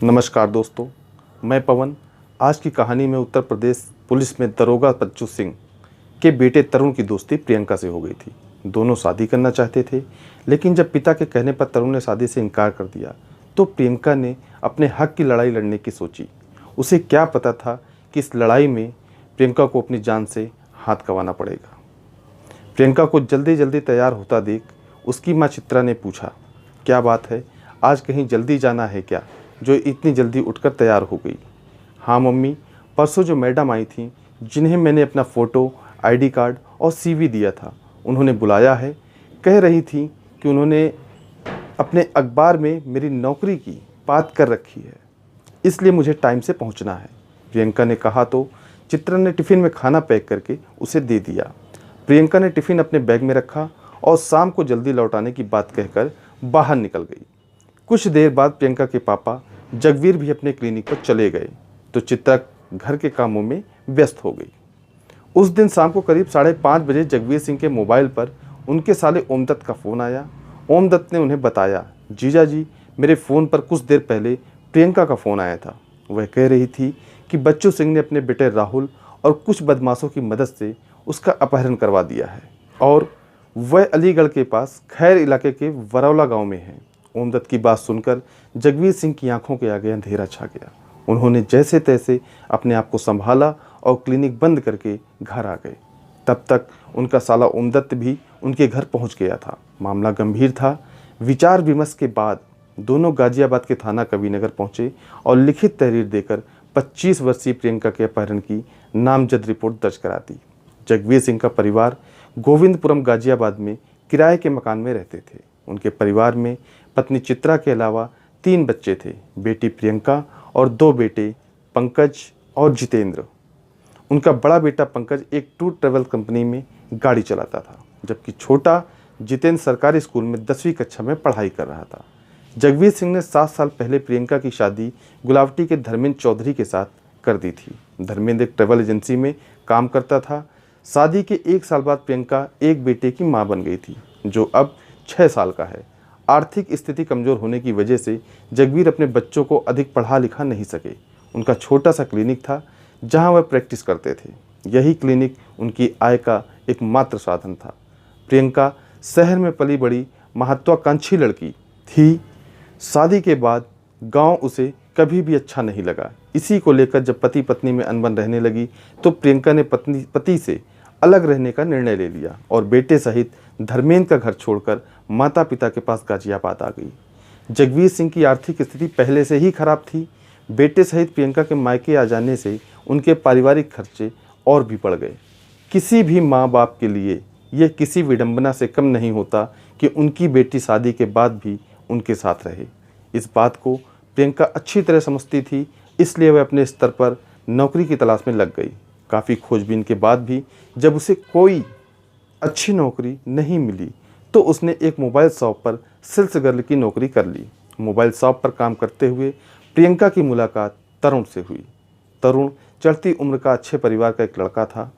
नमस्कार दोस्तों, मैं पवन। आज की कहानी में उत्तर प्रदेश पुलिस में दरोगा बच्चू सिंह के बेटे तरुण की दोस्ती प्रियंका से हो गई थी। दोनों शादी करना चाहते थे, लेकिन जब पिता के कहने पर तरुण ने शादी से इनकार कर दिया तो प्रियंका ने अपने हक की लड़ाई लड़ने की सोची। उसे क्या पता था कि इस लड़ाई में प्रियंका को अपनी जान से हाथ गंवाना पड़ेगा। प्रियंका को जल्दी जल्दी तैयार होता देख उसकी माँ चित्रा ने पूछा, क्या बात है, आज कहीं जल्दी जाना है क्या, जो इतनी जल्दी उठकर तैयार हो गई? हाँ मम्मी, परसों जो मैडम आई थी जिन्हें मैंने अपना फ़ोटो, आईडी कार्ड और सीवी दिया था, उन्होंने बुलाया है। कह रही थी कि उन्होंने अपने अखबार में मेरी नौकरी की बात कर रखी है, इसलिए मुझे टाइम से पहुंचना है। प्रियंका ने कहा तो चित्रा ने टिफ़िन में खाना पैक करके उसे दे दिया। प्रियंका ने टिफ़िन अपने बैग में रखा और शाम को जल्दी लौटाने की बात कहकर बाहर निकल गई। कुछ देर बाद प्रियंका के पापा जगवीर भी अपने क्लिनिक पर चले गए तो चित्रा घर के कामों में व्यस्त हो गई। उस दिन शाम को करीब 5:30 बजे जगवीर सिंह के मोबाइल पर उनके साले ओमदत्त का फ़ोन आया। ओमदत्त ने उन्हें बताया, जीजा जी, मेरे फ़ोन पर कुछ देर पहले प्रियंका का फ़ोन आया था। वह कह रही थी कि बच्चू सिंह ने अपने बेटे राहुल और कुछ बदमाशों की मदद से उसका अपहरण करवा दिया है और वह अलीगढ़ के पास खैर इलाके के वरौला गाँव में है। ओमदत्त की बात सुनकर जगवीर सिंह की आंखों के आगे अंधेरा छा गया। उन्होंने जैसे तैसे अपने आप को संभाला और क्लिनिक बंद करके घर आ गए। तब तक उनका साला ओमदत्त भी उनके घर पहुंच गया था। मामला गंभीर था। विचार विमर्श के बाद दोनों गाजियाबाद के थाना कबीरनगर पहुंचे और लिखित तहरीर देकर 25 वर्षीय प्रियंका के अपहरण की नामजद रिपोर्ट दर्ज करा दी। जगवीर सिंह का परिवार गोविंदपुरम गाजियाबाद में किराए के मकान में रहते थे। उनके परिवार में पत्नी चित्रा के अलावा 3 बच्चे थे, बेटी प्रियंका और 2 बेटे पंकज और जितेंद्र। उनका बड़ा बेटा पंकज एक टूर ट्रैवल कंपनी में गाड़ी चलाता था, जबकि छोटा जितेंद्र सरकारी स्कूल में 10वीं कक्षा में पढ़ाई कर रहा था। जगवीर सिंह ने 7 साल पहले प्रियंका की शादी गुलावटी के धर्मेंद्र चौधरी के साथ कर दी थी। धर्मेंद्र एक ट्रैवल एजेंसी में काम करता था। शादी के 1 साल बाद प्रियंका एक बेटे की मां बन गई थी, जो अब 6 साल का है। आर्थिक स्थिति कमज़ोर होने की वजह से जगवीर अपने बच्चों को अधिक पढ़ा लिखा नहीं सके। उनका छोटा सा क्लिनिक था जहां वह प्रैक्टिस करते थे। यही क्लिनिक उनकी आय का एकमात्र साधन था। प्रियंका शहर में पली बड़ी महत्वाकांक्षी लड़की थी। शादी के बाद गांव उसे कभी भी अच्छा नहीं लगा। इसी को लेकर जब पति पत्नी में अनबन रहने लगी तो प्रियंका ने पति से अलग रहने का निर्णय ले लिया और बेटे सहित धर्मेंद्र का घर छोड़कर माता पिता के पास गाजियाबाद आ गई। जगवीर सिंह की आर्थिक स्थिति पहले से ही खराब थी। बेटे सहित प्रियंका के मायके आ जाने से उनके पारिवारिक खर्चे और भी बढ़ गए। किसी भी माँ बाप के लिए यह किसी विडंबना से कम नहीं होता कि उनकी बेटी शादी के बाद भी उनके साथ रहे। इस बात को प्रियंका अच्छी तरह समझती थी, इसलिए वह अपने स्तर पर नौकरी की तलाश में लग गई। काफ़ी खोजबीन के बाद भी जब उसे कोई अच्छी नौकरी नहीं मिली तो उसने एक मोबाइल शॉप पर सेल्स गर्ल की नौकरी कर ली। मोबाइल शॉप पर काम करते हुए प्रियंका की मुलाकात तरुण से हुई। तरुण चढ़ती उम्र का अच्छे परिवार का एक लड़का था।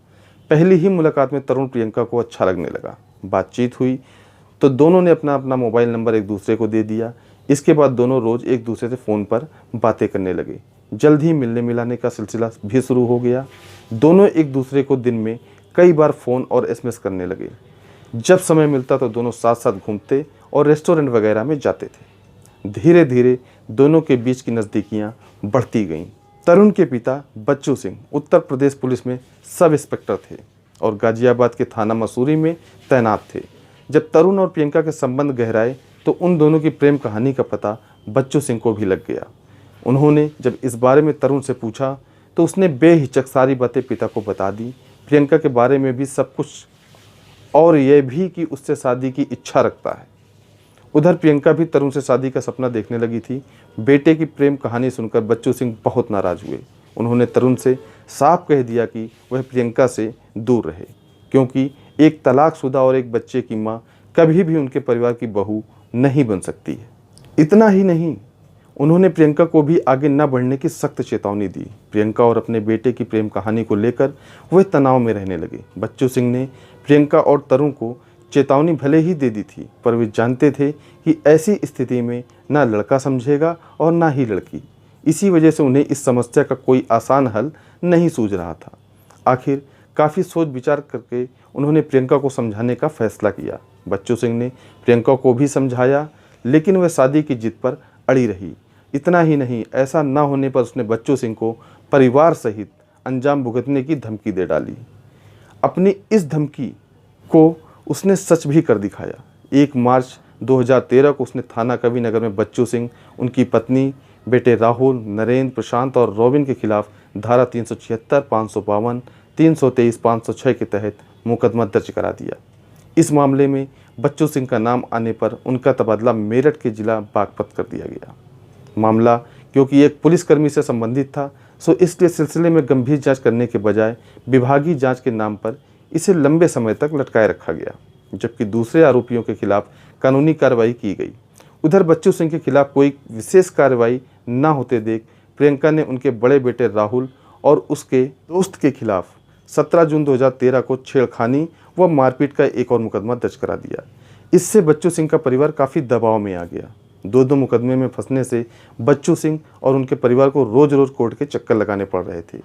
पहली ही मुलाकात में तरुण प्रियंका को अच्छा लगने लगा। बातचीत हुई तो दोनों ने अपना अपना मोबाइल नंबर एक दूसरे को दे दिया। इसके बाद दोनों रोज़ एक दूसरे से फ़ोन पर बातें करने लगे। जल्द ही मिलने मिलाने का सिलसिला भी शुरू हो गया। दोनों एक दूसरे को दिन में कई बार फ़ोन और एसएमएस करने लगे। जब समय मिलता तो दोनों साथ साथ घूमते और रेस्टोरेंट वगैरह में जाते थे। धीरे धीरे दोनों के बीच की नज़दीकियाँ बढ़ती गईं। तरुण के पिता बच्चू सिंह उत्तर प्रदेश पुलिस में सब इंस्पेक्टर थे और गाजियाबाद के थाना मसूरी में तैनात थे। जब तरुण और प्रियंका के संबंध गहराए तो उन दोनों की प्रेम कहानी का पता बच्चू सिंह को भी लग गया। उन्होंने जब इस बारे में तरुण से पूछा तो उसने बेहिचक सारी बातें पिता को बता दी। प्रियंका के बारे में भी सब कुछ, और यह भी कि उससे शादी की इच्छा रखता है। उधर प्रियंका भी तरुण से शादी का सपना देखने लगी थी। बेटे की प्रेम कहानी सुनकर बच्चू सिंह बहुत नाराज़ हुए। उन्होंने तरुण से साफ कह दिया कि वह प्रियंका से दूर रहे, क्योंकि एक तलाकशुदा और एक बच्चे की माँ कभी भी उनके परिवार की बहू नहीं बन सकती है। इतना ही नहीं, उन्होंने प्रियंका को भी आगे न बढ़ने की सख्त चेतावनी दी। प्रियंका और अपने बेटे की प्रेम कहानी को लेकर वह तनाव में रहने लगे। बच्चू सिंह ने प्रियंका और तरुण को चेतावनी भले ही दे दी थी, पर वे जानते थे कि ऐसी स्थिति में ना लड़का समझेगा और ना ही लड़की। इसी वजह से उन्हें इस समस्या का कोई आसान हल नहीं सूझ रहा था। आखिर काफ़ी सोच विचार करके उन्होंने प्रियंका को समझाने का फैसला किया। बच्चू सिंह ने प्रियंका को भी समझाया, लेकिन वह शादी की जिद पर अड़ी रही। इतना ही नहीं, ऐसा न होने पर उसने बच्चू सिंह को परिवार सहित अंजाम भुगतने की धमकी दे डाली। अपनी इस धमकी को उसने सच भी कर दिखाया। 1 मार्च 2013 को उसने थाना कविनगर में बच्चू सिंह, उनकी पत्नी, बेटे राहुल, नरेंद्र, प्रशांत और रॉबिन के खिलाफ धारा 376, 552, 323, 506 के तहत मुकदमा दर्ज करा दिया। इस मामले में बच्चू सिंह का नाम आने पर उनका तबादला मेरठ के जिला बागपत कर दिया गया। मामला क्योंकि एक पुलिसकर्मी से संबंधित था, सो इसलिए सिलसिले में गंभीर जांच करने के बजाय विभागीय जांच के नाम पर इसे लंबे समय तक लटकाए रखा गया, जबकि दूसरे आरोपियों के खिलाफ कानूनी कार्रवाई की गई। उधर बच्चू सिंह के खिलाफ कोई विशेष कार्रवाई न होते देख प्रियंका ने उनके बड़े बेटे राहुल और उसके दोस्त के खिलाफ 17 जून 2013 को छेड़खानी व मारपीट का एक और मुकदमा दर्ज करा दिया। इससे बच्चू सिंह का परिवार काफ़ी दबाव में आ गया। दो मुकदमे में फंसने से बच्चू सिंह और उनके परिवार को रोज रोज कोर्ट के चक्कर लगाने पड़ रहे थे।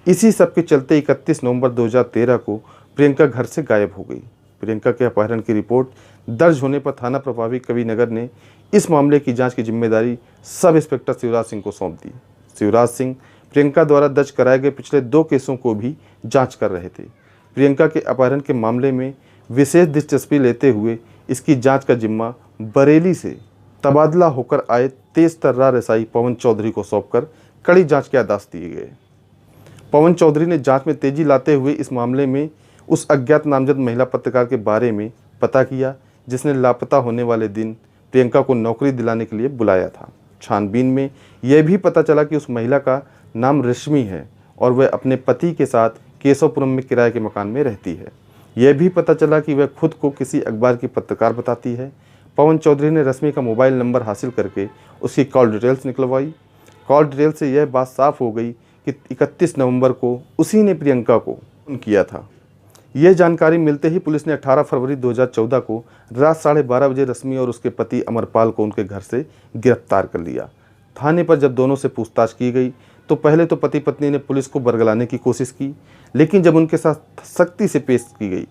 इसी सब के चलते 31 नवंबर 2013 को प्रियंका घर से गायब हो गई। प्रियंका के अपहरण की रिपोर्ट दर्ज होने पर थाना प्रभारी कविनगर ने इस मामले की जांच की जिम्मेदारी सब इंस्पेक्टर शिवराज सिंह को सौंप दी। शिवराज सिंह प्रियंका द्वारा दर्ज कराए गए पिछले 2 केसों को भी जांच कर रहे थे। प्रियंका के अपहरण के मामले में विशेष दिलचस्पी लेते हुए इसकी जांच का जिम्मा बरेली से तबादला होकर आए तेज तर्रार एसआई पवन चौधरी को सौंपकर कड़ी जांच के आदेश दिए गए। पवन चौधरी ने जांच में तेजी लाते हुए इस मामले में उस अज्ञात नामजद महिला पत्रकार के बारे में पता किया, जिसने लापता होने वाले दिन प्रियंका को नौकरी दिलाने के लिए बुलाया था। छानबीन में यह भी पता चला कि उस महिला का नाम रश्मि है और वह अपने पति के साथ केशवपुरम में किराए के मकान में रहती है। यह भी पता चला कि वह खुद को किसी अखबार की पत्रकार बताती है। पवन चौधरी ने रश्मि का मोबाइल नंबर हासिल करके उसकी कॉल डिटेल्स निकलवाई। कॉल डिटेल से यह बात साफ हो गई कि 31 नवंबर को उसी ने प्रियंका को फोन किया था। यह जानकारी मिलते ही पुलिस ने 18 फरवरी 2014 को रात 12:30 बजे रश्मि और उसके पति अमरपाल को उनके घर से गिरफ्तार कर लिया। थाने पर जब दोनों से पूछताछ की गई तो पहले तो पति पत्नी ने पुलिस को बरगलाने की कोशिश की, लेकिन जब उनके साथ सख्ती से पेश की गई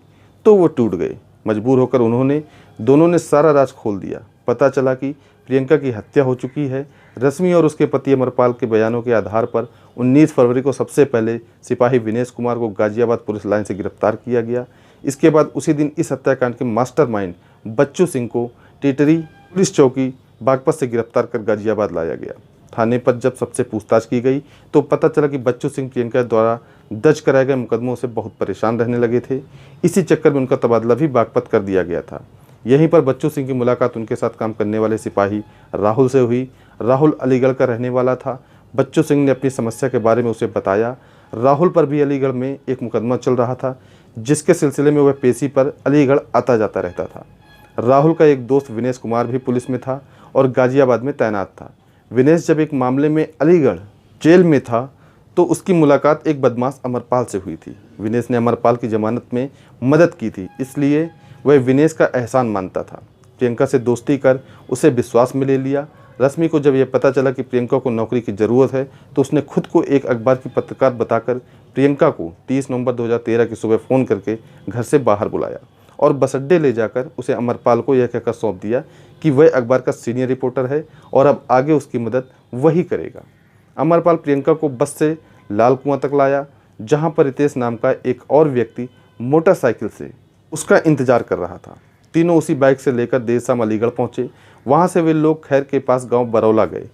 तो वो टूट गए। मजबूर होकर दोनों ने सारा राज खोल दिया। पता चला कि प्रियंका की हत्या हो चुकी है। रश्मि और उसके पति अमरपाल के बयानों के आधार पर 19 फरवरी को सबसे पहले सिपाही विनेश कुमार को गाजियाबाद पुलिस लाइन से गिरफ्तार किया गया। इसके बाद उसी दिन इस हत्याकांड के मास्टरमाइंड बच्चू सिंह को टिटरी पुलिस चौकी बागपत से गिरफ्तार कर गाजियाबाद लाया गया। थाने पर जब सबसे पूछताछ की गई तो पता चला कि बच्चू सिंह प्रियंका द्वारा दर्ज कराए गए मुकदमों से बहुत परेशान रहने लगे थे। इसी चक्कर में उनका तबादला भी बागपत कर दिया गया था। यहीं पर बच्चू सिंह की मुलाकात उनके साथ काम करने वाले सिपाही राहुल से हुई। राहुल अलीगढ़ का रहने वाला था। बच्चू सिंह ने अपनी समस्या के बारे में उसे बताया। राहुल पर भी अलीगढ़ में एक मुकदमा चल रहा था, जिसके सिलसिले में वह पेशी पर अलीगढ़ आता जाता रहता था। राहुल का एक दोस्त विनेश कुमार भी पुलिस में था और गाजियाबाद में तैनात था। विनेश जब एक मामले में अलीगढ़ जेल में था तो उसकी मुलाकात एक बदमाश अमरपाल से हुई थी। विनेश ने अमरपाल की जमानत में मदद की थी, इसलिए वह विनेश का एहसान मानता था। प्रियंका से दोस्ती कर उसे विश्वास में ले लिया। रश्मि को जब यह पता चला कि प्रियंका को नौकरी की ज़रूरत है तो उसने खुद को एक अखबार की पत्रकार बताकर प्रियंका को 30 नवंबर 2013 की सुबह फ़ोन करके घर से बाहर बुलाया और बस अड्डे ले जाकर उसे अमरपाल को यह कहकर सौंप दिया कि वह अखबार का सीनियर रिपोर्टर है और अब आगे उसकी मदद वही करेगा। अमरपाल प्रियंका को बस से लाल कुआं तक लाया, जहां पर रितेश नाम का एक और व्यक्ति मोटरसाइकिल से उसका इंतजार कर रहा था। तीनों उसी बाइक से लेकर देर शाम अलीगढ़ पहुंचे। वहां से वे लोग खैर के पास गांव बरौला गए।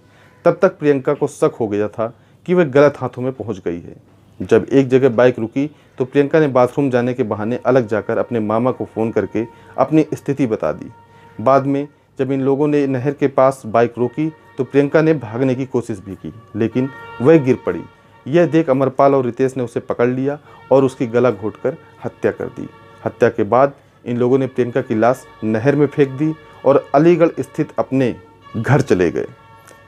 तब तक प्रियंका को शक हो गया था कि वह गलत हाथों में पहुंच गई है। जब एक जगह बाइक रुकी तो प्रियंका ने बाथरूम जाने के बहाने अलग जाकर अपने मामा को फ़ोन करके अपनी स्थिति बता दी। बाद में जब इन लोगों ने नहर के पास बाइक रोकी तो प्रियंका ने भागने की कोशिश भी की, लेकिन वह गिर पड़ी। यह देख अमरपाल और रितेश ने उसे पकड़ लिया और उसकी गला घोंटकर हत्या कर दी। हत्या के बाद इन लोगों ने प्रियंका की लाश नहर में फेंक दी और अलीगढ़ स्थित अपने घर चले गए।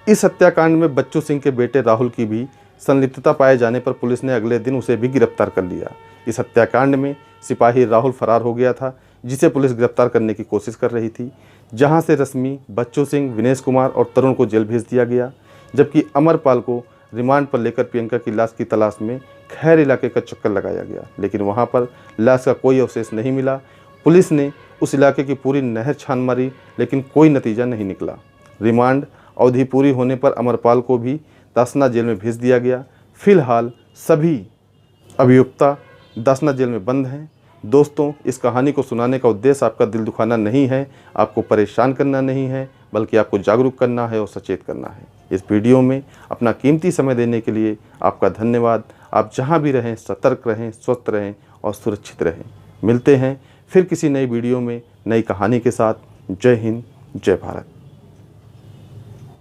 इस हत्याकांड में बच्चू सिंह के बेटे राहुल की भी संलिप्तता पाए जाने पर पुलिस ने अगले दिन उसे भी गिरफ्तार कर लिया। इस हत्याकांड में सिपाही राहुल फरार हो गया था, जिसे पुलिस गिरफ्तार करने की कोशिश कर रही थी। जहां से रश्मि, बच्चू सिंह, विनेश कुमार और तरुण को जेल भेज दिया गया। जबकि अमरपाल को रिमांड पर लेकर प्रियंका की लाश की तलाश में खैर इलाके का चक्कर लगाया गया, लेकिन वहां पर लाश का कोई अवशेष नहीं मिला। पुलिस ने उस इलाके की पूरी नहर छान मारी, लेकिन कोई नतीजा नहीं निकला। रिमांड अवधि पूरी होने पर अमरपाल को भी दासना जेल में भेज दिया गया। फिलहाल सभी अभियुक्ता दासना जेल में बंद हैं। दोस्तों, इस कहानी को सुनाने का उद्देश्य आपका दिल दुखाना नहीं है, आपको परेशान करना नहीं है, बल्कि आपको जागरूक करना है और सचेत करना है। इस वीडियो में अपना कीमती समय देने के लिए आपका धन्यवाद। आप जहां भी रहें सतर्क रहें, स्वस्थ रहें और सुरक्षित रहें। मिलते हैं फिर किसी नई वीडियो में नई कहानी के साथ। जय हिंद, जय भारत।